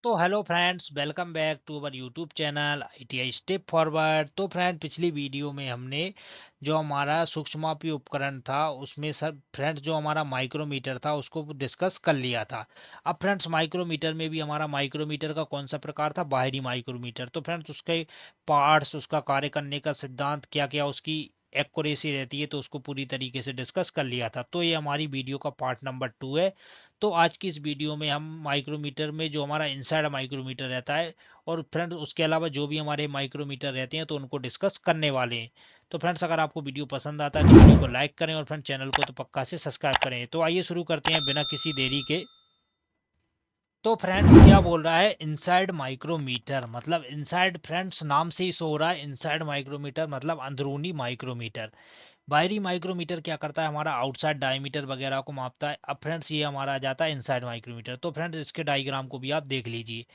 तो hello friends, welcome back to our YouTube channel ITI step forward. तो friend, पिछली video में हमने जो हमारा सूक्ष्ममापी उपकरण था उसमें सब फ्रेंड्स जो हमारा माइक्रोमीटर था उसको डिस्कस कर लिया था। अब फ्रेंड्स, माइक्रोमीटर में भी हमारा माइक्रोमीटर का कौन सा प्रकार था? बाहरी माइक्रोमीटर। तो फ्रेंड्स, उसके पार्ट्स, उसका कार्य करने का सिद्धांत, क्या क्या उसकी एक्यूरेसी रहती है, तो उसको पूरी तरीके से डिस्कस कर लिया था। तो ये हमारी वीडियो का पार्ट नंबर 2 है। तो आज की इस वीडियो में हम माइक्रोमीटर में जो हमारा इनसाइड माइक्रोमीटर रहता है और फ्रेंड्स उसके अलावा जो भी हमारे माइक्रोमीटर रहते हैं तो उनको डिस्कस करने वाले हैं। तो फ्रेंड्स, अगर आपको वीडियो पसंद आता है तो वीडियो को लाइक करें और फ्रेंड चैनल को तो पक्का से सब्सक्राइब करें। तो आइए शुरू करते हैं बिना किसी देरी के। तो फ्रेंड्स, क्या बोल रहा है इनसाइड माइक्रोमीटर? मतलब इनसाइड, फ्रेंड्स नाम से ही शो हो रहा है इनसाइड माइक्रोमीटर मतलब अंदरूनी माइक्रोमीटर। बाहरी माइक्रोमीटर क्या करता है? हमारा आउटसाइड डायमीटर वगैरह को मापता है। अब फ्रेंड्स, ये हमारा आ जाता है इनसाइड माइक्रोमीटर। तो फ्रेंड्स, इसके डायग्राम को भी आप देख लीजिए।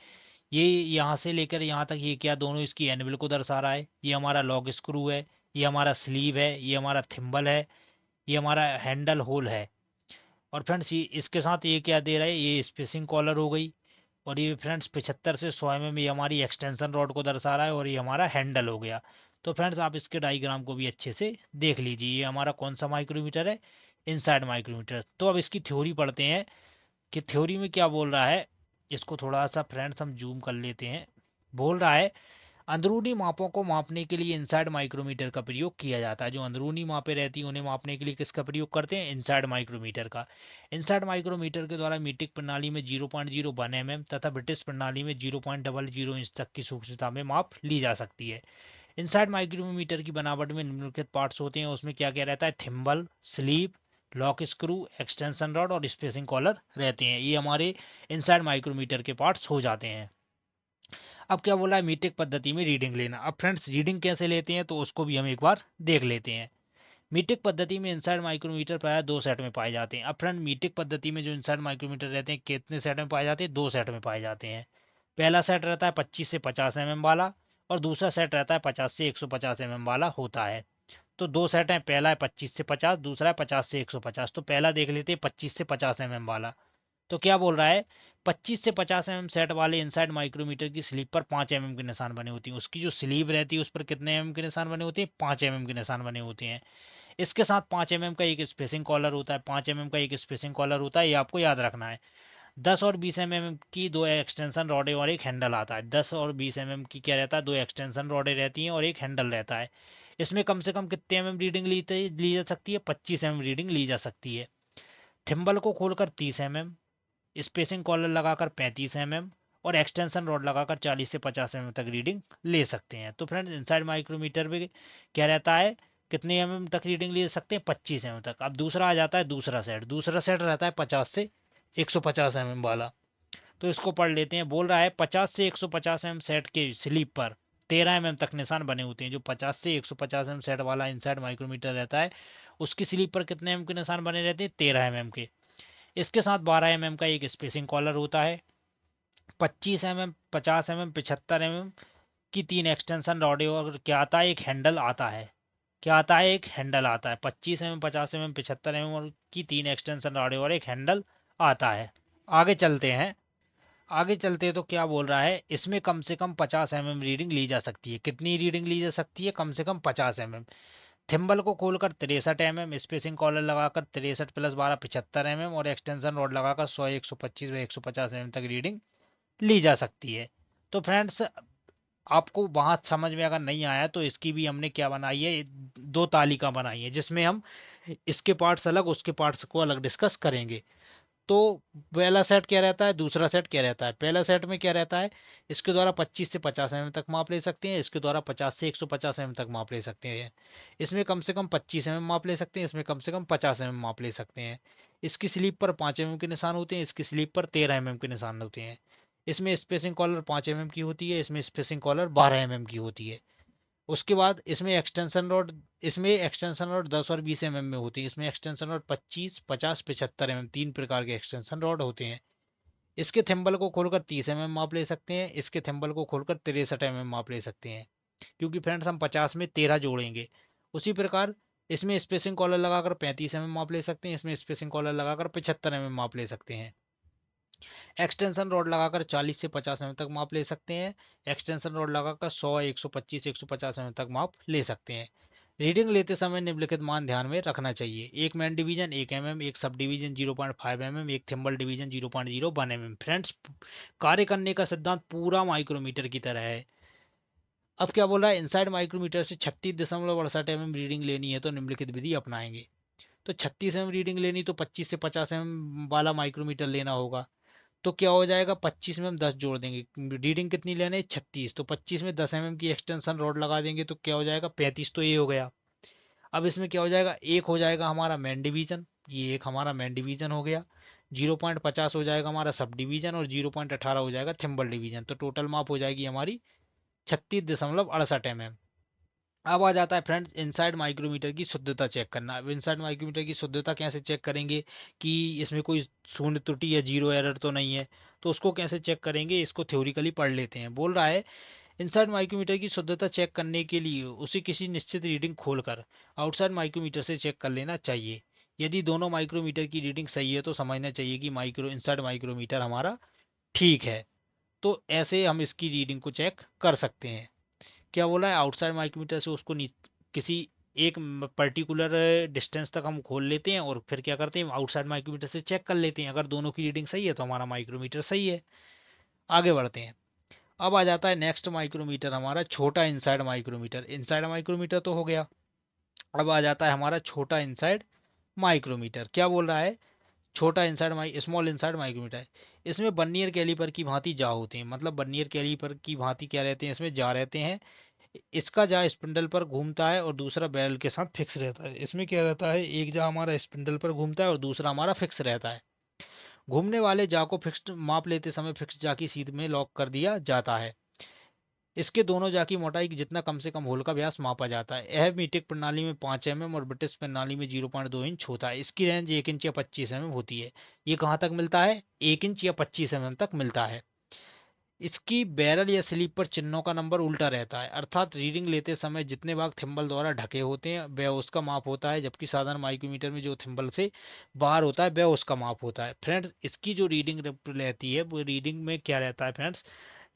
ये यहाँ से लेकर यहाँ तक ये क्या दोनों इसकी एनविल को दर्शा रहा है। ये हमारा लॉग स्क्रू है, ये हमारा स्लीव है, ये हमारा थिम्बल है, ये हमारा हैंडल होल है। और फ्रेंड्स, ये इसके साथ ये क्या दे रहा है? ये स्पेसिंग कॉलर हो गई। और ये फ्रेंड्स 75 से 100 mm ये हमारी एक्सटेंशन रॉड को दर्शा रहा है और ये हमारा हैंडल हो गया। तो फ्रेंड्स, आप इसके डायग्राम को भी अच्छे से देख लीजिए। ये हमारा कौन सा माइक्रोमीटर है? Inside micrometer. तो अब इसकी थ्योरी पढ़ते हैं कि थ्योरी में क्या बोल रहा है। इसको थोड़ा सा फ्रेंड्स हम जूम कर लेते हैं। बोल रहा है अंदरूनी मापों को मापने के लिए इनसाइड माइक्रोमीटर का प्रयोग किया जाता है। जो अंदरूनी मापें रहती हैं उन्हें मापने के लिए किसका प्रयोग करते हैं? इनसाइड माइक्रोमीटर का। इनसाइड माइक्रोमीटर के द्वारा मीट्रिक प्रणाली में 0.01 mm तथा ब्रिटिश प्रणाली में 0.00 इंच तक की सूक्ष्मता में माप ली जा सकती है। इनसाइड माइक्रोमीटर की बनावट में निम्नलिखित पार्ट्स होते हैं। उसमें क्या क्या रहता है? Thimble, sleeve, lock screw, extension rod और स्पेसिंग कॉलर रहते हैं। ये हमारे इनसाइड माइक्रोमीटर के पार्ट्स हो जाते हैं। अब क्या बोला है? मीट्रिक पद्धति में रीडिंग लेना। अब फ्रेंड्स, रीडिंग कैसे लेते हैं तो उसको भी हम एक बार देख लेते हैं। मीट्रिक पद्धति में इनसाइड माइक्रोमीटर प्राय दो सेट में पाए जाते हैं। अब फ्रेंड, मीट्रिक पद्धति में जो इनसाइड माइक्रोमीटर रहते हैं कितने सेट में पाए जाते हैं? दो सेट में पाए जाते हैं। पहला सेट रहता है 25 से 50 mm वाला और दूसरा सेट रहता है 50 से 150 mm वाला होता है। तो दो सेट हैं, पहला है 25 से 50, दूसरा है 50 से 150। तो पहला देख लेते हैं 25 से 50 mm वाला। तो क्या बोल रहा है? 25 से 50 mm सेट वाले इनसाइड माइक्रोमीटर की स्लीव पर 5 mm के निशान बने होते हैं। उसकी जो स्लीव रहती है उस पर कितने mm के निशान बने होते हैं? 5 mm के निशान बने होते हैं। इसके साथ 5 mm का एक स्पेसिंग कॉलर होता है। 5 mm का एक स्पेसिंग कॉलर होता है, ये आपको याद रखना है। 10 और 20 mm की दो एक्सटेंशन रॉडे और एक हैंडल आता है। 10 और 20 mm की क्या रहता है? दो एक्सटेंशन रॉडे रहती हैं और एक हैंडल रहता है। इसमें कम से कम कितने mm रीडिंग ली जा सकती है? 25 mm रीडिंग ली जा सकती है। थिम्बल को खोलकर 30 mm, स्पेसिंग कॉलर लगाकर 35 mm और एक्सटेंशन रॉड लगाकर 40 से 50 mm तक रीडिंग ले सकते हैं। तो फ्रेंड्स, इनसाइड माइक्रोमीटर में क्या रहता है? कितने mm तक रीडिंग ले सकते हैं? 25 mm तक। अब दूसरा आ जाता है दूसरा सेट। दूसरा सेट रहता है 50 से 150 mm वाला। तो इसको पढ़ लेते हैं। बोल रहा है 50 से 150 mm सेट के स्लीप पर 13 mm तक निशान बने होते हैं। जो 50 से 150 mm सेट वाला इनसाइड माइक्रोमीटर रहता है उसकी स्लीप पर कितने mm के निशान बने रहते हैं? 13 mm के। इसके साथ 12 mm का एक स्पेसिंग कॉलर होता है। 25 mm, 50 mm, 75 mm की तीन एक्सटेंशन रॉडे और क्या आता है? एक हैंडल आता है। क्या आता है? एक हैंडल आता है। 25 mm, 50 mm, 75 mm और की तीन एक्सटेंशन रॉडे और एक हैंडल आता है। आगे चलते हैं। आगे चलते हैं तो क्या बोल रहा है? इसमें कम से कम 50 mm रीडिंग ली जा सकती है। कितनी रीडिंग ली जा सकती है? कम से कम 50 mm। थिम्बल को खोलकर 63 mm, स्पेसिंग कॉलर लगाकर 63 प्लस 12 75 mm और एक्सटेंशन रॉड लगाकर 100, 125 व 150 mm तक रीडिंग ली जा सकती है। तो फ्रेंड्स, आपको वहां समझ में अगर नहीं आया तो इसकी भी हमने क्या बनाई है? दो तालिका बनाई है जिसमें हम इसके पार्ट्स अलग उसके पार्ट्स को अलग डिस्कस करेंगे। तो पहला सेट क्या रहता है, दूसरा सेट क्या रहता है? पहला सेट में क्या रहता है? इसके द्वारा 25 से 50 mm तक माप ले सकते हैं। इसके द्वारा 50 से 150 mm तक माप ले सकते हैं। इसमें कम से कम 25 mm माप ले सकते हैं, इसमें कम से कम 50 mm माप ले सकते हैं। इसकी स्लीप पर 5 mm के निशान होते हैं, इसकी स्लीप पर 13 mm के निशान होते हैं। इसमें स्पेसिंग कॉलर 5 mm की होती है, इसमें स्पेसिंग कॉलर 12 mm की होती है। उसके बाद इसमें एक्सटेंशन रॉड 10 और 20 mm में होती है। इसमें एक्सटेंशन रॉड 25, 50, 75 mm तीन प्रकार के एक्सटेंशन रॉड होते हैं। इसके थिम्बल को खोलकर 30 mm माप ले सकते हैं। इसके थिम्बल को खोलकर 63 mm माप ले सकते हैं। क्योंकि फ्रेंड्स, हम 50 में 13 जोड़ेंगे। उसी प्रकार इसमें स्पेसिंग कॉलर लगाकर 35 mm माप ले सकते हैं। इसमें स्पेसिंग कॉलर लगाकर 75 mm माप ले सकते हैं। एक्सटेंशन रॉड लगाकर 40 से 50 mm तक माप ले सकते हैं। एक्सटेंशन रॉड लगाकर 100, 125, 150 mm तक माप ले सकते हैं। रीडिंग लेते समय निम्नलिखित मान ध्यान में रखना चाहिए। एक मैन डिवीजन 1 mm, एक सब डिवीजन 0.5 mm, एक थिम्बल डिवीजन 0.01 mm। फ्रेंड्स, कार्य करने का सिद्धांत पूरा माइक्रोमीटर की तरह है। अब क्या बोल रहा है, इनसाइड माइक्रोमीटर से 36.68 mm रीडिंग लेनी है तो निम्नलिखित विधि अपनाएंगे। तो 36 mm रीडिंग लेनी तो 25 से 50 mm वाला माइक्रोमीटर लेना होगा। तो क्या हो जाएगा, 25 में हम 10 जोड़ देंगे। रीडिंग कितनी लेना है, 36, तो 25 में 10 mm की एक्सटेंशन रॉड लगा देंगे तो क्या हो जाएगा, 35। तो ये हो गया। अब इसमें क्या हो जाएगा, एक हो जाएगा हमारा मेन डिवीजन, ये एक हमारा मेन डिवीजन हो गया। 0.50 हो जाएगा हमारा सब डिवीजन और 0.18 हो जाएगा थिम्बल डिवीजन। तो टोटल माप हो जाएगी हमारी 36.68 mm। अब आ जाता है फ्रेंड्स इनसाइड माइक्रोमीटर की शुद्धता चेक करना। अब इनसाइड माइक्रोमीटर की शुद्धता कैसे चेक करेंगे कि इसमें कोई शून्य त्रुटि या जीरो एरर तो नहीं है। तो उसको कैसे चेक करेंगे, इसको थ्योरिकली पढ़ लेते हैं। बोल रहा है, इनसाइड माइक्रोमीटर की शुद्धता चेक करने के लिए उसे किसी निश्चित रीडिंग खोलकर आउटसाइड माइक्रोमीटर से चेक कर लेना चाहिए। यदि दोनों माइक्रोमीटर की रीडिंग सही है तो समझना चाहिए कि इनसाइड माइक्रोमीटर हमारा ठीक है। तो ऐसे हम इसकी रीडिंग को चेक कर सकते हैं। क्या बोला है, आउटसाइड माइक्रोमीटर से उसको किसी एक पर्टिकुलर डिस्टेंस तक हम खोल लेते हैं और फिर क्या करते हैं, आउटसाइड माइक्रोमीटर से चेक कर लेते हैं। अगर दोनों की रीडिंग सही है तो हमारा माइक्रोमीटर सही है। आगे बढ़ते हैं। अब आ जाता है नेक्स्ट माइक्रोमीटर हमारा छोटा इनसाइड माइक्रोमीटर। इनसाइड माइक्रोमीटर तो हो गया। अब आ जाता है हमारा छोटा इनसाइड माइक्रोमीटर। क्या बोल रहा है, छोटा इनसाइड स्मॉल इनसाइड माइक्रोमीटर। इसमें वर्नियर कैलिपर की भांति जा होते हैं। मतलब वर्नियर कैलिपर की भांति क्या रहते हैं, इसमें जा रहते हैं। इसका जा स्पिंडल पर घूमता है और दूसरा बैरल के साथ फिक्स रहता है। इसमें क्या रहता है, एक जा हमारा स्पिंडल पर घूमता है और दूसरा हमारा फिक्स रहता है। घूमने वाले जा को फिक्स्ड माप लेते समय फिक्स्ड जा की सीध में लॉक कर दिया जाता है। इसके दोनों जा की मोटाई की जितना कम से कम होल का व्यास मापा जाता है। यह मीट्रिक प्रणाली में 5 mm और ब्रिटिश प्रणाली में 0.2 इंच होता है। इसकी रेंज 1 इंच या 25 mm होती है। ये कहाँ तक मिलता है, 1 इंच या 25 mm तक मिलता है। इसकी बैरल या स्लीप पर चिन्हों का नंबर उल्टा रहता है, अर्थात रीडिंग लेते समय जितने भाग थिम्बल द्वारा ढके होते हैं वह उसका माप होता है, जबकि साधारण माइक्रोमीटर में जो थिम्बल से बाहर होता है वह उसका माप होता है। फ्रेंड्स, इसकी जो रीडिंग रहती है वो रीडिंग में क्या रहता है फ्रेंड्स,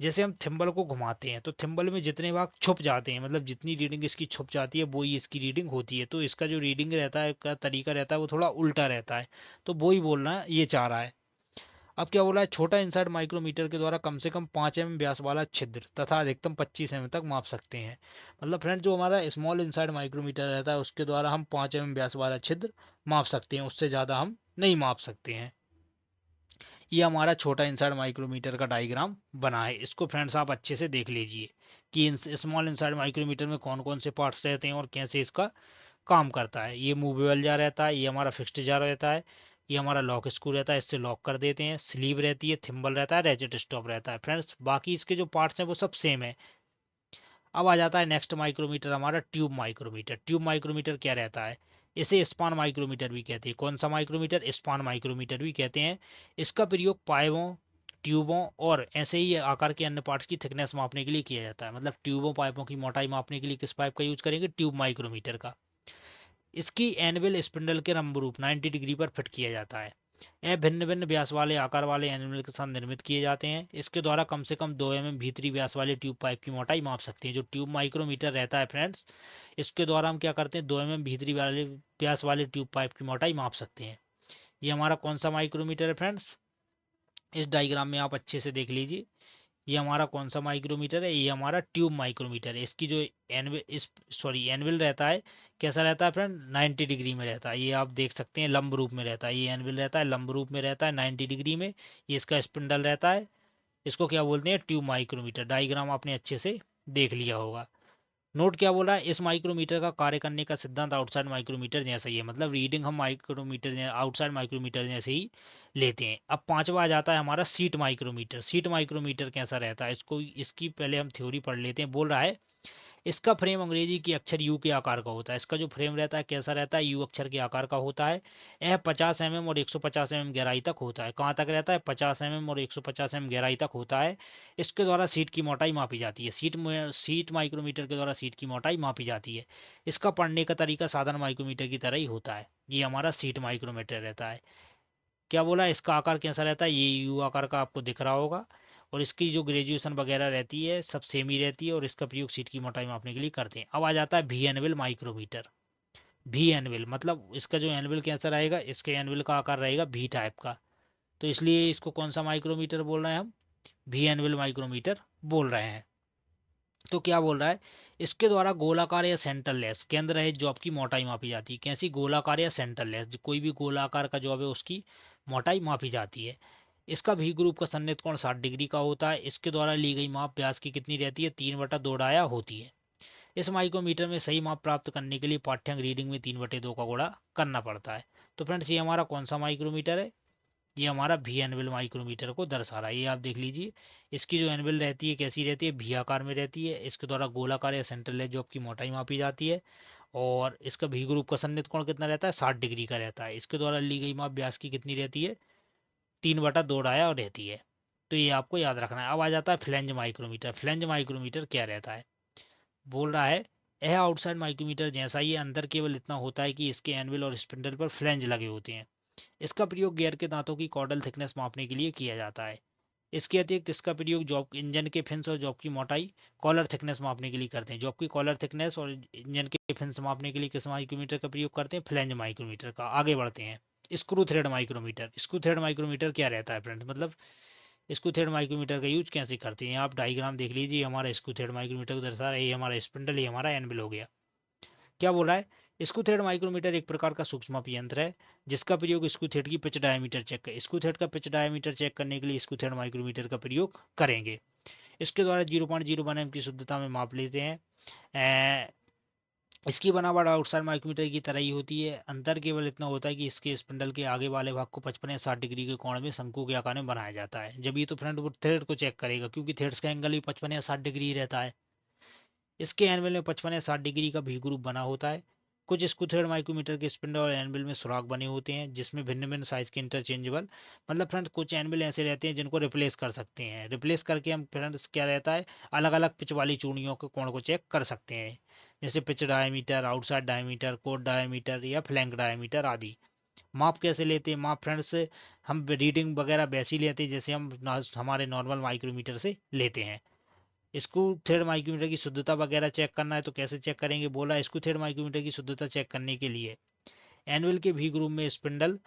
जैसे हम थिम्बल को घुमाते हैं तो थिम्बल में जितने भाग छुप जाते हैं, मतलब जितनी रीडिंग इसकी छुप जाती है वो ही इसकी रीडिंग होती है। तो इसका जो रीडिंग रहता है का तरीका रहता है वो थोड़ा उल्टा रहता है। तो वो ही बोलना ये चाह रहा है। अब क्या बोला है, छोटा इनसाइड माइक्रोमीटर के द्वारा कम से कम 5 mm व्यास वाला छिद्र तथा अधिकतम 25 mm तक माप सकते हैं। मतलब फ्रेंड, जो हमारा स्मॉल इनसाइड माइक्रोमीटर रहता है उसके द्वारा हम 5 mm व्यास वाला छिद्र माप सकते हैं, उससे ज़्यादा हम नहीं माप सकते हैं। ये हमारा छोटा इनसाइड माइक्रोमीटर का डायग्राम बना है। इसको फ्रेंड्स आप अच्छे से देख लीजिए कि स्मॉल इनसाइड माइक्रोमीटर में कौन कौन से पार्ट्स रहते हैं और कैसे इसका काम करता है। ये मूवेबल जार रहता है, ये हमारा फिक्स्ड जार रहता है, ये हमारा लॉक स्क्रू रहता है, इससे लॉक कर देते हैं, स्लीव रहती है, थिम्बल रहता है, रेजेट स्टॉप रहता है। फ्रेंड्स, बाकी इसके जो पार्ट्स हैं वो सब सेम है। अब आ जाता है नेक्स्ट माइक्रोमीटर हमारा ट्यूब माइक्रोमीटर। ट्यूब माइक्रोमीटर क्या रहता है, इसे स्पान माइक्रोमीटर भी कहते हैं। कौन सा माइक्रोमीटर, स्पान माइक्रोमीटर भी कहते हैं। इसका प्रयोग पाइपों, ट्यूबों और ऐसे ही आकार के अन्य पार्ट्स की थिकनेस मापने के लिए किया जाता है। मतलब ट्यूबों पाइपों की मोटाई मापने के लिए किस पाइप का यूज करेंगे, ट्यूब माइक्रोमीटर का। इसकी एनविल स्पिंडल के लंब रूप 90 डिग्री पर फिट किया जाता है। यह भिन्न भिन्न व्यास वाले आकार वाले एनिमल के साथ निर्मित किए जाते हैं। इसके द्वारा कम से कम 2 mm भीतरी व्यास वाले ट्यूब पाइप की मोटाई माप सकते हैं। जो ट्यूब माइक्रोमीटर रहता है फ्रेंड्स, इसके द्वारा हम क्या करते हैं, 2 mm भीतरी वाले व्यास वाले ट्यूब पाइप की मोटाई माप सकते हैं। ये हमारा कौन सा माइक्रोमीटर है फ्रेंड्स, इस डायग्राम में आप अच्छे से देख लीजिए। ये हमारा कौन सा माइक्रोमीटर है, ये हमारा ट्यूब माइक्रोमीटर है। इसकी जो एनविल इस सॉरी एनविल रहता है, कैसा रहता है फ्रेंड, 90 डिग्री में रहता है। ये आप देख सकते हैं लंब रूप में रहता है। ये एनविल रहता है लंब रूप में रहता है 90 डिग्री में। ये इसका स्पिंडल रहता है। इसको क्या बोलते हैं, ट्यूब माइक्रोमीटर। डायग्राम आपने अच्छे से देख लिया होगा। नोट क्या बोला है, इस माइक्रोमीटर का कार्य करने का सिद्धांत आउटसाइड माइक्रोमीटर जैसा ही है। मतलब रीडिंग हम माइक्रोमीटर आउटसाइड माइक्रोमीटर जैसे ही लेते हैं। अब पांचवा आ जाता है हमारा सीट माइक्रोमीटर। सीट माइक्रोमीटर कैसा रहता है, इसको इसकी पहले हम थ्योरी पढ़ लेते हैं। बोल रहा है, इसका फ्रेम अंग्रेजी की अक्षर यू के आकार का होता है। इसका जो फ्रेम रहता है कैसा रहता है, यू अक्षर के आकार का होता है। यह 50 mm और 150 mm गहराई तक होता है। कहाँ तक रहता है, 50 mm और 150 mm गहराई तक होता है। इसके द्वारा सीट की मोटाई मापी जाती है। सीट माइक्रोमीटर के द्वारा सीट की मोटाई मापी जाती है। इसका पढ़ने का तरीका साधारण माइक्रोमीटर की तरह ही होता है। ये हमारा सीट माइक्रोमीटर रहता है। क्या बोला, इसका आकार कैसा रहता है, ये यू आकार का आपको दिख रहा होगा, और इसकी जो ग्रेजुएशन वगैरह रहती है सब सेम ही रहती है, और इसका प्रयोग सीट की मोटाई मापने के लिए करते हैं। अब आ जाता है भी एनविल माइक्रोमीटर। भी एनविल मतलब इसका जो एनविल कैसा रहेगा, इसके एनविल का आकार रहेगा भी टाइप का, तो इसलिए इसको कौन सा माइक्रोमीटर बोल रहे हैं हम, भी एनविल माइक्रोमीटर बोल रहे हैं। तो क्या बोल रहा है, इसके द्वारा गोलाकार या सेंटरलेस केंद्र रहित जॉब की मोटाई मापी जाती है। कैसी, गोलाकार या सेंटरलेस, कोई भी गोलाकार का जॉब है उसकी मोटाई मापी जाती है। इसका भी ग्रुप का सन्निहित कोण 60 डिग्री का होता है। इसके द्वारा ली गई माप व्यास की कितनी रहती है, 3/2 डाया होती है। इस माइक्रोमीटर में सही माप प्राप्त करने के लिए पाठ्यांक रीडिंग में 3/2 का गुणा करना पड़ता है। तो फ्रेंड्स ये हमारा कौन सा माइक्रोमीटर है, ये हमारा भी एनविल माइक्रोमीटर को दर्शा रहा है। ये आप देख लीजिए, इसकी जो एनविल रहती है कैसी रहती है, भी आकार में रहती है। इसके द्वारा गोलाकार या सेंट्रल जॉब की मोटाई मापी जाती है, और इसका भी ग्रुप का सन्निहित कोण कितना रहता है, 60 डिग्री का रहता है। इसके द्वारा ली गई माप व्यास की कितनी रहती है, 3/2 डाया और रहती है। तो ये आपको याद रखना है। अब आ जाता है फ्लेंज माइक्रोमीटर। फ्लेंज माइक्रोमीटर क्या रहता है, बोल रहा है यह आउटसाइड माइक्रोमीटर जैसा ही, अंदर केवल इतना होता है कि इसके एनविल और स्पिंडल पर फ्लेंज लगे होते हैं। इसका प्रयोग गियर के दांतों की कॉर्डल थिकनेस मापने के लिए किया जाता है। इसके अतिरिक्त इसका प्रयोग जॉब इंजन के फिन्स और जॉब की मोटाई, कॉलर थिकनेस मापने के लिए करते हैं। जॉब की कॉलर थिकनेस और इंजन के फिन्स मापने के लिए किस माइक्रोमीटर का प्रयोग करते हैं, फ्लेंज माइक्रोमीटर का। आगे बढ़ते हैं, screw thread micrometer. Screw thread micrometer क्या रहता है फ्रेंड, मतलब स्क्रू थ्रेड माइक्रोमीटर का यूज कैसे करते हैं, आप डायग्राम देख लीजिए। हमारा स्क्रू थ्रेड माइक्रोमीटर को दर्शा रहा है, ये हमारा स्पिंडल, ये हमारा एनविल हो गया। क्या बोल रहा है, स्क्रू थ्रेड माइक्रोमीटर एक प्रकार का सूक्ष्म यंत्र है जिसका प्रयोग स्क्रू थ्रेड की पिच डायमीटर चेक कर, स्क्रू थ्रेड का पिच डायमीटर चेक करने के लिए स्क्रू थ्रेड माइक्रोमीटर का प्रयोग करेंगे। इसके द्वारा 0.01 एम की शुद्धता में माप लेते हैं। इसकी बनावट आउटसाइड माइक्रोमीटर की तरह ही होती है। अंतर केवल इतना होता है कि इसके स्पिंडल के आगे वाले भाग को 55 या 60 डिग्री के कोण में शंकु के आकार में बनाया जाता है। जब ये तो फ्रंट थ्रेड को चेक करेगा, क्योंकि थ्रेड्स का एंगल भी 55 या 60 डिग्री रहता है। इसके एनविल में 55 या 60 डिग्री का भी ग्रुप बना होता है। कुछ स्क्रू थ्रेड माइक्रोमीटर के स्पिंडल और एनविल में सुराख बने होते हैं जिसमें भिन्न भिन्न साइज के इंटरचेंजेबल, मतलब फ्रेंड कुछ एनविल ऐसे रहते हैं जिनको रिप्लेस कर सकते हैं। रिप्लेस करके हम फ्रेंड्स क्या रहता है, अलग अलग पिच वाली चूड़ियों के कोण को चेक कर सकते हैं, जैसे pitch diameter, outside diameter, core diameter या फ्लैंक डायमीटर आदि। माप कैसे लेते हैं, माप फ्रेंड्स हम रीडिंग वगैरह वैसी लेते हैं जैसे हम हमारे नॉर्मल माइक्रोमीटर से लेते हैं। स्क्रू थ्रेड माइक्रोमीटर की शुद्धता वगैरह चेक करना है तो कैसे चेक करेंगे, बोला स्क्रू थ्रेड माइक्रोमीटर की शुद्धता चेक करने के लिए एनुअल के भी ग्रुप में स्पिंडल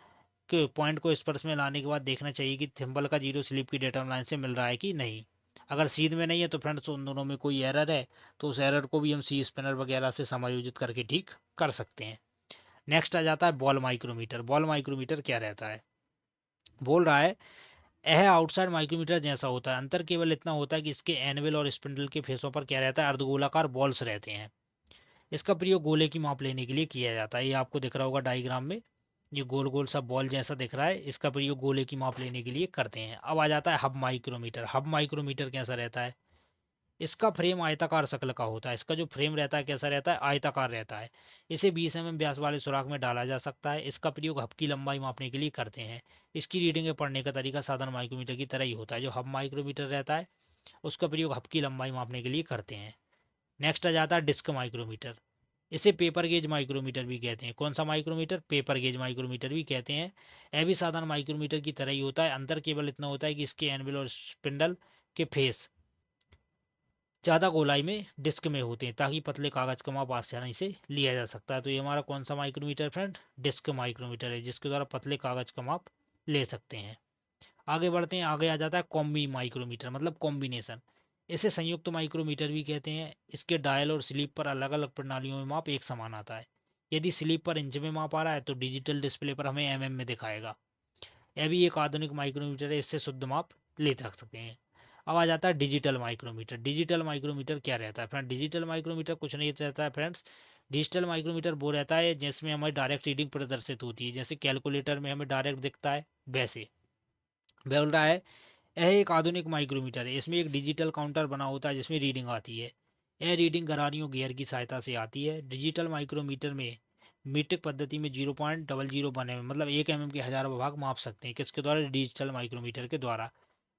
के पॉइंट को स्पर्श में लाने के बाद देखना चाहिए कि थिम्बल का जीरो स्लिप की डेटा लाइन से मिल रहा है कि नहीं। अगर सीध में नहीं है तो फ्रेंड्स उन दोनों में कोई एरर है, तो उस एरर को भी हम सी स्पिनर वगैरह से समायोजित करके ठीक कर सकते हैं। नेक्स्ट आ जाता है बॉल माइक्रोमीटर। बॉल माइक्रोमीटर क्या रहता है, बोल रहा है यह आउटसाइड माइक्रोमीटर जैसा होता है। अंतर केवल इतना होता है कि इसके एनविल और स्पिंडल के फेसों पर क्या रहता है, अर्धगोलाकार बॉल्स रहते हैं। इसका प्रयोग गोले की माप लेने के लिए किया जाता है। ये आपको दिख रहा होगा डायग्राम में, ये गोल गोल सा बॉल जैसा दिख रहा है, इसका प्रयोग गोले की माप लेने के लिए करते हैं। अब आ जाता है हब माइक्रोमीटर। हब माइक्रोमीटर कैसा रहता है, इसका फ्रेम आयताकार शक्ल का होता है। इसका जो फ्रेम रहता है कैसा रहता है, आयताकार रहता है। इसे 20 mm व्यास वाले सुराख में डाला जा सकता है। इसका प्रयोग हब की लंबाई मापने के लिए करते हैं। इसकी रीडिंग पढ़ने का तरीका साधारण माइक्रोमीटर की तरह ही होता है। जो हब माइक्रोमीटर रहता है उसका प्रयोग हब की लंबाई मापने के लिए करते हैं। नेक्स्ट आ जाता है डिस्क माइक्रोमीटर। इसे पेपर गेज माइक्रोमीटर भी कहते हैं। कौन सा माइक्रोमीटर, पेपर गेज माइक्रोमीटर भी कहते हैं। यह भी साधारण माइक्रोमीटर की तरह ही होता है। अंतर केवल इतना होता है कि इसके एनविल और स्पिंडल के फेस ज्यादा गोलाई में डिस्क में होते हैं ताकि पतले कागज का माप आसानी से लिया जा सकता है। तो ये हमारा कौन सा माइक्रोमीटर फ्रेंड, डिस्क माइक्रोमीटर है, जिसके द्वारा पतले कागज का माप ले सकते हैं। आगे बढ़ते हैं, आगे आ जाता है कॉम्बी माइक्रोमीटर, मतलब कॉम्बिनेशन। इसे संयुक्त माइक्रोमीटर भी कहते हैं। इसके डायल और स्लीप पर अलग अलग प्रणालियों में माप एक समान आता है। यदि स्लीप पर इंच में माप आ रहा है तो डिजिटल डिस्प्ले पर हमें में दिखाएगा। यह भी एक आधुनिक माइक्रोमीटर है, इससे शुद्ध माप ले सकते हैं। अब आ जाता है डिजिटल माइक्रोमीटर। डिजिटल माइक्रोमीटर क्या रहता है फ्रेंड, डिजिटल माइक्रोमीटर कुछ नहीं रहता है फ्रेंड्स। डिजिटल माइक्रोमीटर वो रहता है जिसमें हमारी डायरेक्ट रीडिंग प्रदर्शित होती है, जैसे कैलकुलेटर में हमें डायरेक्ट दिखता है वैसे। बोल रहा है यह एक आधुनिक माइक्रोमीटर है, इसमें एक डिजिटल काउंटर बना होता है जिसमें रीडिंग आती है। यह रीडिंग गरारियों गियर की सहायता से आती है। डिजिटल माइक्रोमीटर में मीट्रिक पद्धति में 0.00 बने हुए, मतलब 1 mm के हजारों भाग माप सकते हैं। किसके द्वारा, डिजिटल माइक्रोमीटर के द्वारा।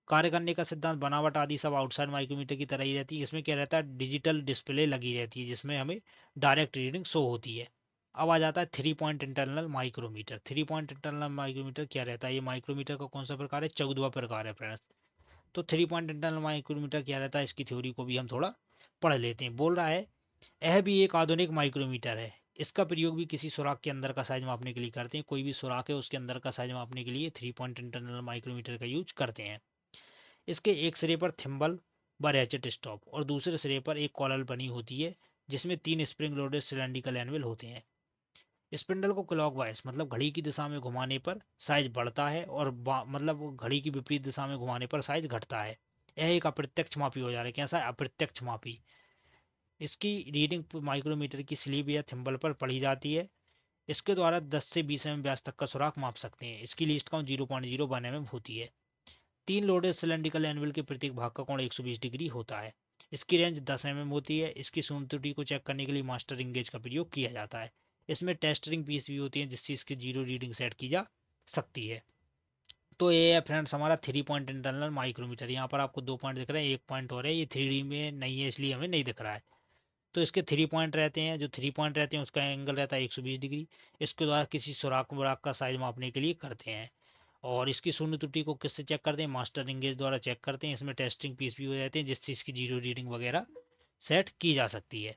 कार्य करने का सिद्धांत, बनावट आदि सब आउटसाइड माइक्रोमीटर की तरह ही रहती है। इसमें क्या रहता है, डिजिटल डिस्प्ले लगी रहती है जिसमें हमें डायरेक्ट रीडिंग शो होती है। अब आ जाता है 3 point internal micrometer. 3 point internal micrometer क्या रहता है? ये माइक्रोमीटर का कौन सा प्रकार है? 14वां प्रकार है फ्रेंड्स। तो 3 पॉइंट इंटरनल माइक्रोमीटर क्या रहता है, इसकी थ्योरी को भी हम थोड़ा पढ़ लेते हैं। बोल रहा है यह भी एक आधुनिक माइक्रोमीटर है। इसका प्रयोग भी किसी सुराख के अंदर का साइज मापने के लिए करते हैं। कोई भी सुराख है उसके अंदर का साइज मापने के लिए 3 पॉइंट इंटरनल माइक्रोमीटर का यूज करते हैं। इसके एक सिरे पर थिम्बल व रैचेट स्टॉप और दूसरे सिरे पर एक कॉलर बनी होती है, जिसमें 3 स्प्रिंग लोडेड सिलेंड्रिकल एनविल होते हैं। स्पिंडल को क्लॉकवाइज मतलब घड़ी की दिशा में घुमाने पर साइज बढ़ता है और मतलब घड़ी की विपरीत दिशा में घुमाने पर साइज घटता है। यह एक अप्रत्यक्ष मापी हो जा रहा है। कैसा है? अप्रत्यक्ष मापी। इसकी रीडिंग माइक्रोमीटर की स्लीव या थिम्बल पर पढ़ी जाती है। इसके द्वारा 10 से 20 mm व्यास तक का सुराख माप सकते हैं। इसकी लीस्ट काउंट 0.01 mm होती है। 3 लोडेड सिलेंड्रिकल एनविल के प्रत्येक भाग का कोण 120 डिग्री होता है। इसकी रेंज 10 mm होती है। इसकी शून्य त्रुटि को चेक करने के लिए मास्टर रिंग गेज का प्रयोग किया जाता है। इसमें टेस्ट रिंग पीस भी होती है जिससे इसकी जीरो रीडिंग सेट की जा सकती है। तो ये है फ्रेंड्स हमारा 3 पॉइंट इंटरनल माइक्रोमीटर। यहाँ पर आपको 2 पॉइंट दिख रहे हैं, एक पॉइंट और है, ये 3D में नहीं है इसलिए हमें नहीं दिख रहा है। तो इसके 3 पॉइंट रहते हैं। जो 3 पॉइंट रहते हैं उसका एंगल रहता है 120 डिग्री। इसके द्वारा किसी सुराख वराख का साइज मापने के लिए करते हैं। और इसकी शून्य त्रुटि को किससे चेक करते हैं? मास्टर इंगेज द्वारा चेक करते हैं। इसमें टेस्टिंग पीस भी हो जाते हैं जिससे इसकी जीरो रीडिंग वगैरह सेट की जा सकती है।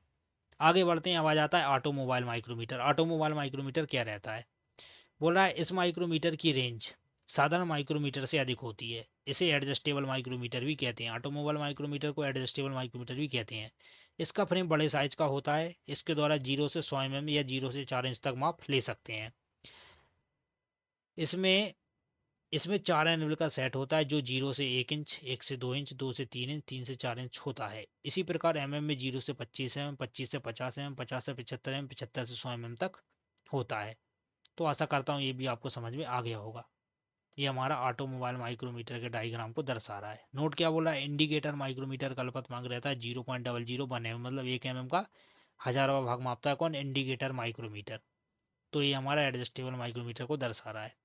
आगे बढ़ते हैं। अब आ जाता है ऑटोमोबाइल माइक्रोमीटर। ऑटोमोबाइल माइक्रोमीटर क्या रहता है? बोल रहा है इस माइक्रोमीटर की रेंज साधारण माइक्रोमीटर से अधिक होती है। इसे एडजस्टेबल माइक्रोमीटर भी कहते हैं। ऑटोमोबाइल माइक्रोमीटर को एडजस्टेबल माइक्रोमीटर भी कहते हैं। इसका फ्रेम बड़े साइज का होता है। इसके द्वारा 0 से 100 mm या 0 से 4 इंच तक माप ले सकते हैं। इसमें इसमें 4 एनविल का सेट होता है जो 0 से 1 इंच, 1 से 2 इंच, 2 से 3 इंच, 3 से 4 इंच होता है। इसी प्रकार एमएम में 0 से 25 mm, 25 से 50 mm, 50 से 75 mm, 75 से 100 mm तक होता है। तो आशा करता हूँ ये भी आपको समझ में आ गया होगा। ये हमारा ऑटोमोबाइल माइक्रोमीटर के डायग्राम को दर्शा रहा है। नोट क्या बोला है? इंडिकेटर माइक्रोमीटर का अल्पतमांक रहता है 0.001 mm, मतलब 1 mm का 1000वां भाग मापता है कौन? Indicator micrometer. तो ये हमारा एडजस्टेबल माइक्रोमीटर को दर्शा रहा है।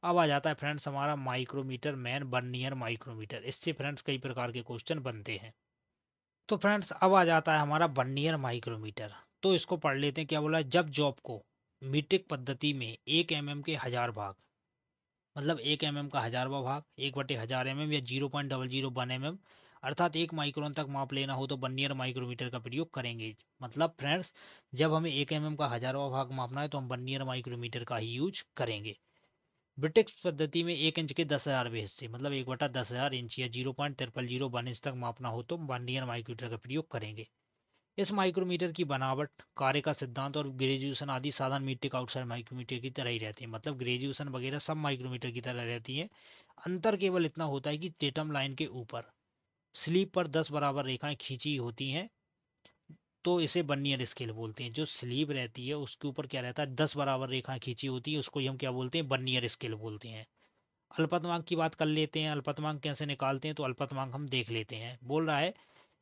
अब आ जाता है फ्रेंड्स हमारा माइक्रोमीटर मैन बर्नियर माइक्रोमीटर। इससे फ्रेंड्स कई प्रकार के क्वेश्चन बनते हैं। तो फ्रेंड्स अब आ जाता है हमारा बर्नियर माइक्रोमीटर। तो इसको पढ़ लेते हैं। क्या बोला है? जब जॉब को मीट्रिक पद्धति में 1 mm के 1000 भाग, मतलब 1 mm का 1000वां भाग 1/1000 mm या 0.001 mm अर्थात 1 माइक्रोन तक माप लेना हो तो बर्नियर माइक्रोमीटर का प्रयोग करेंगे। मतलब फ्रेंड्स जब हमें 1 mm का 1000वां भाग मापना है तो हम बर्नियर माइक्रोमीटर का ही यूज करेंगे। ब्रिटिश पद्धति में 1 इंच के 10,000वें हिस्से, मतलब 1/10,000 इंच या 0.0001 इंच तक मापना हो तो बर्नियर माइक्रोमीटर का प्रयोग करेंगे। इस माइक्रोमीटर की बनावट, कार्य का सिद्धांत और ग्रेजुएशन आदि साधारण मीट्रिक आउटसाइड माइक्रोमीटर की तरह ही रहती है। मतलब ग्रेजुएशन वगैरह सब माइक्रोमीटर की तरह रहती है। अंतर केवल इतना होता है कि डेटम लाइन के ऊपर स्लीव पर 10 बराबर रेखाएं खींची होती हैं तो इसे बर्नियर स्केल बोलते हैं। जो स्लीव रहती है उसके ऊपर क्या रहता है? 10 बराबर रेखाएं खींची होती है, उसको ही हम क्या बोलते हैं? बर्नियर स्केल बोलते हैं। अल्पतमांक की बात कर लेते हैं। अल्पतमांक कैसे निकालते हैं? तो अल्पतमांक हम देख लेते हैं। बोल रहा है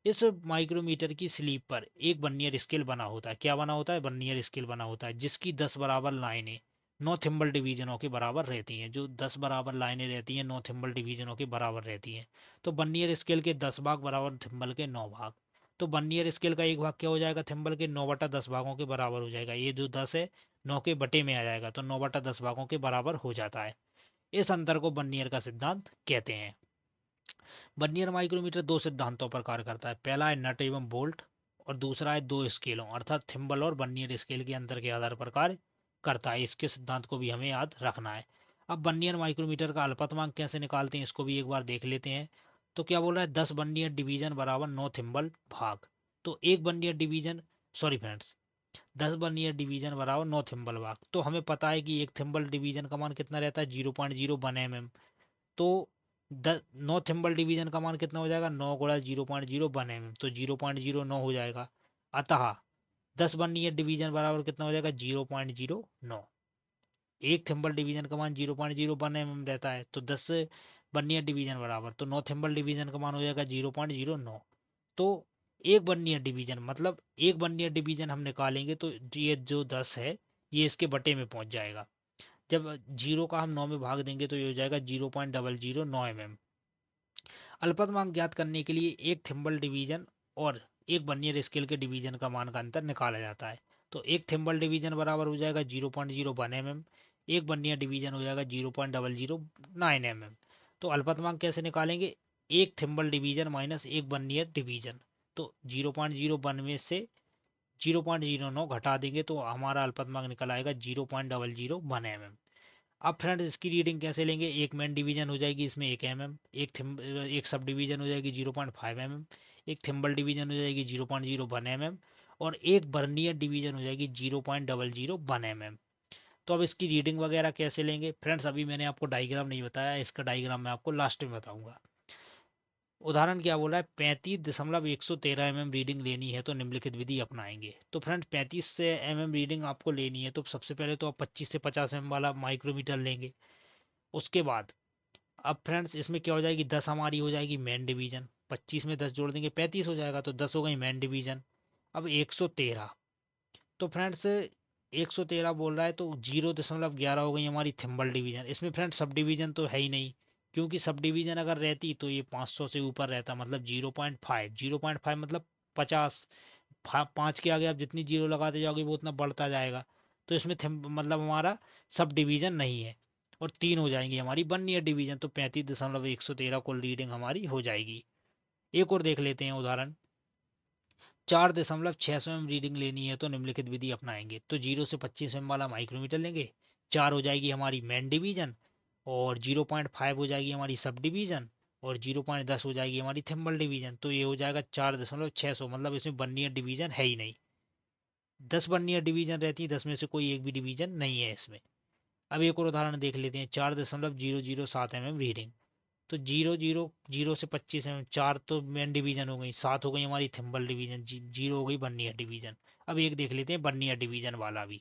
इस माइक्रोमीटर की स्लीव पर एक बर्नियर स्केल बना होता है। क्या बना होता है? बर्नियर स्केल बना होता है जिसकी 10 बराबर लाइनें 9 थिम्बल डिवीजनों के बराबर रहती हैं। जो 10 बराबर लाइनें रहती हैं 9 थिम्बल डिवीजनों के बराबर रहती हैं। तो बर्नियर स्केल के 10 भाग बराबर थिम्बल के 9 भाग। तो बर्नियर स्केल का एक भाग क्या हो जाएगा? थिम्बल के 9/10 भागों के बराबर हो जाएगा। ये जो 10 है 9 के बटे में आ जाएगा तो 9/10 भागों के बराबर हो जाता है। इस अंतर को बर्नियर का सिद्धांत कहते हैं। बर्नियर माइक्रोमीटर दो सिद्धांतों पर कार्य करता है। पहला है नट एवं बोल्ट और दूसरा है दो स्केलों अर्थात थिम्बल और बर्नियर स्केल के अंतर के आधार पर कार्य करता है। इसके सिद्धांत को भी हमें याद रखना है। अब बर्नियर माइक्रोमीटर का अल्पतमांक कैसे निकालते हैं इसको भी एक बार देख लेते हैं। तो क्या बोल रहा है? 10 बर्नियर डिवीजन बराबर 9 थिम्बल भाग। तो एक vernier division, sorry friends, 10 vernier division बराबर 9 थिम्बल भाग। तो हमें पता है कि एक थिम्बल डिवीजन का मान कितना रहता है? 0.01 mm। तो 9 थिम्बल डिवीजन का मान कितना हो जाएगा? 9 गुणा 0.01 mm, तो 0.09 हो जाएगा। अतः 10 बर्नियर डिवीजन बराबर कितना हो जाएगा? 0.09। एक थिम्बल डिवीजन का मान 0.01 mm रहता है तो 10 बर्नियर डिवीजन बराबर, तो 9 थिम्बल डिवीजन का मान हो जाएगा 0.09। तो एक बर्नियर डिवीजन, मतलब एक बर्नियर डिवीजन हम निकालेंगे तो ये जो 10 है ये इसके बटे में पहुंच जाएगा। जब 0 का हम 9 में भाग देंगे तो ये हो जाएगा 0.009 mm। अल्पतमांक ज्ञात करने के लिए एक थिम्बल डिवीजन और एक बर्नियर स्केल के डिवीजन का मान का अंतर निकाला जाता है। तो एक थिम्बल डिवीजन बराबर हो जाएगा 0.01 mm, एक बर्नियर डिवीजन हो जाएगा 0.009 mm। तो अल्पतमांक कैसे निकालेंगे, एक थिम्बल डिवीजन माइनस एक बर्नियर डिवीजन, तो 0.01 में से 0.09 घटा देंगे तो हमारा अल्पतमांक निकल आएगा 0.001 mm। अब फ्रेंड्स इसकी रीडिंग कैसे लेंगे, एक मेन डिवीजन हो जाएगी इसमें 1 mm, एक सब डिवीजन हो जाएगी 0.5 mm, एक थिम्बल डिवीजन हो जाएगी 0.01 mm, और एक बर्नियर डिवीजन हो जाएगी 0.001 mm। तो अब इसकी रीडिंग वगैरह कैसे लेंगे फ्रेंड्स, अभी मैंने आपको डायग्राम नहीं बताया, इसका डायग्राम मैं आपको लास्ट में बताऊंगा। उदाहरण क्या बोल रहा है, 35.113 mm रीडिंग लेनी है तो निम्नलिखित विधि अपनाएंगे। तो फ्रेंड्स 35 से mm रीडिंग आपको लेनी है तो सबसे पहले तो आप 25 से 50 mm वाला माइक्रोमीटर लेंगे। उसके बाद अब फ्रेंड्स इसमें क्या हो जाएगी, 10 हमारी हो जाएगी मेन डिवीजन, 25 में 10 जोड़ देंगे 35 हो जाएगा, तो 10 हो गई मेन डिवीजन। अब 113, तो फ्रेंड्स 113 बोल रहा है तो 0.11 हो गई हमारी थिम्बल डिवीजन। इसमें फ्रेंड्स सब डिवीजन तो है ही नहीं, क्योंकि सब डिवीजन अगर रहती तो ये 500 से ऊपर रहता, मतलब 0.5, 0.5 मतलब 50, 5 के आगे आप जितनी जीरो लगाते जाओगे वो उतना बढ़ता जाएगा। तो इसमें मतलब हमारा सब डिवीजन नहीं है, और 3 हो जाएंगी हमारी 1 ईयर डिवीजन, तो 35.113 कुल रीडिंग हमारी हो जाएगी। एक और देख लेते हैं उदाहरण, 4.600 mm रीडिंग लेनी है तो निम्नलिखित विधि अपनाएंगे। तो 0 से 25 mm वाला माइक्रोमीटर लेंगे, 4 हो जाएगी हमारी मेन डिवीजन, और 0.5 हो जाएगी हमारी सब डिवीजन, और 0.10 हो जाएगी हमारी थिम्बल डिवीजन। तो ये हो जाएगा 4.600, मतलब इसमें बर्नियर डिवीजन है ही नहीं। 10 बर्नियर डिवीजन रहती है, 10 में से कोई एक भी डिवीजन नहीं है इसमें। अब एक और उदाहरण देख लेते हैं, 4.007 mm रीडिंग, तो 0 0 0 से 25 mm, 4 तो मेन डिवीजन हो गई, 7 हो गई हमारी थिम्बल डिवीजन, 0 हो गई बर्नियर डिवीजन। अब एक देख लेते हैं बर्नियर डिवीजन वाला भी,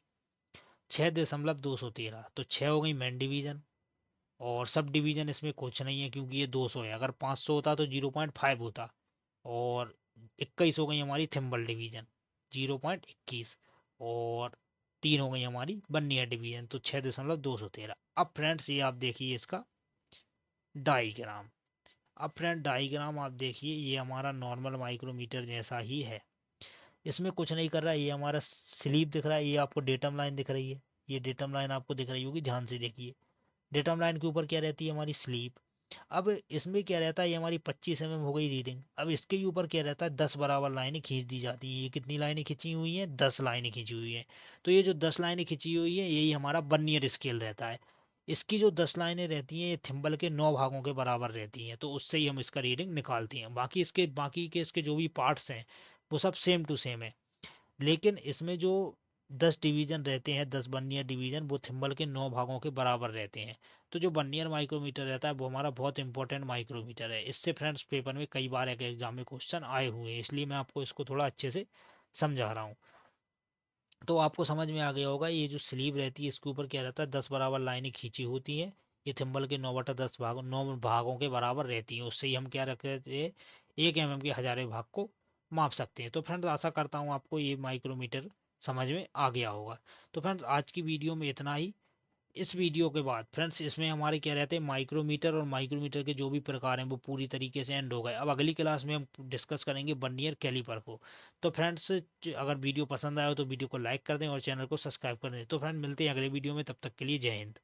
6.213, तो 6 हो गई मेन डिवीजन, और सब डिवीजन इसमें कुछ नहीं है क्योंकि ये 200 है, अगर 500 होता तो 0.5 होता, और 21 हो गई हमारी थिम्बल डिवीजन, 0.21, और 3 हो गई हमारी बर्नियर डिवीजन, तो 6.213। अब फ्रेंड्स ये आप देखिए इसका डाइग्राम। अब फ्रेंड डाइग्राम आप देखिए, ये हमारा नॉर्मल माइक्रोमीटर जैसा ही है, इसमें कुछ नहीं कर रहा है, ये हमारा स्लीप दिख रहा है, ये आपको डेटम लाइन दिख रही है, ये डेटम लाइन आपको दिख रही होगी, ध्यान से देखिए। डेटम लाइन के ऊपर क्या रहती है हमारी स्लीप। अब इसमें क्या रहता है, ये हमारी 25 mm हो गई रीडिंग, अब इसके ऊपर क्या रहता है, 10 बराबर लाइनें खींच दी जाती हैं। ये कितनी लाइनें खींची हुई हैं, 10 लाइनें खींची हुई हैं। तो ये जो 10 लाइनें खींची हुई है यही हमारा बर्नियर स्केल रहता है। इसकी जो 10 लाइनें रहती हैं ये थिम्बल के 9 भागों के बराबर रहती हैं, तो उससे ही हम इसका रीडिंग निकालते हैं। बाकी के इसके जो भी पार्ट्स हैं वो सब सेम टू सेम है, लेकिन इसमें जो 10 डिवीजन रहते हैं, 10 बर्नियर डिवीजन, वो थिम्बल के 9 भागों के बराबर रहते हैं। तो जो बर्नियर माइक्रोमीटर रहता है वो हमारा बहुत इंपॉर्टेंट माइक्रोमीटर है, इससे फ्रेंड्स पेपर में कई बार एक एग्जाम में क्वेश्चन आए हुए हैं, इसलिए मैं आपको इसको थोड़ा अच्छे से समझा रहा हूँ। तो आपको समझ में आ गया होगा, ये जो स्लीव रहती है इसके ऊपर क्या रहता है, 10 बराबर लाइनें खींची होती हैं, ये थिम्बल के 9/10 भागों 9 भागों के बराबर रहती हैं, उससे ही हम क्या रखते हैं, 1 mm के हजारे भाग को माप सकते हैं। तो फ्रेंड्स आशा करता हूँ आपको ये माइक्रोमीटर समझ में आ गया होगा। तो फ्रेंड्स आज की वीडियो में इतना ही। इस वीडियो के बाद फ्रेंड्स इसमें हमारे क्या रहते हैं, माइक्रोमीटर और माइक्रोमीटर के जो भी प्रकार हैं वो पूरी तरीके से एंड हो गए। अब अगली क्लास में हम डिस्कस करेंगे बर्नियर कैलिपर को। तो फ्रेंड्स अगर वीडियो पसंद आया हो तो वीडियो को लाइक कर दें और चैनल को सब्सक्राइब कर दें। तो फ्रेंड मिलते हैं अगले वीडियो में, तब तक के लिए जय हिंद।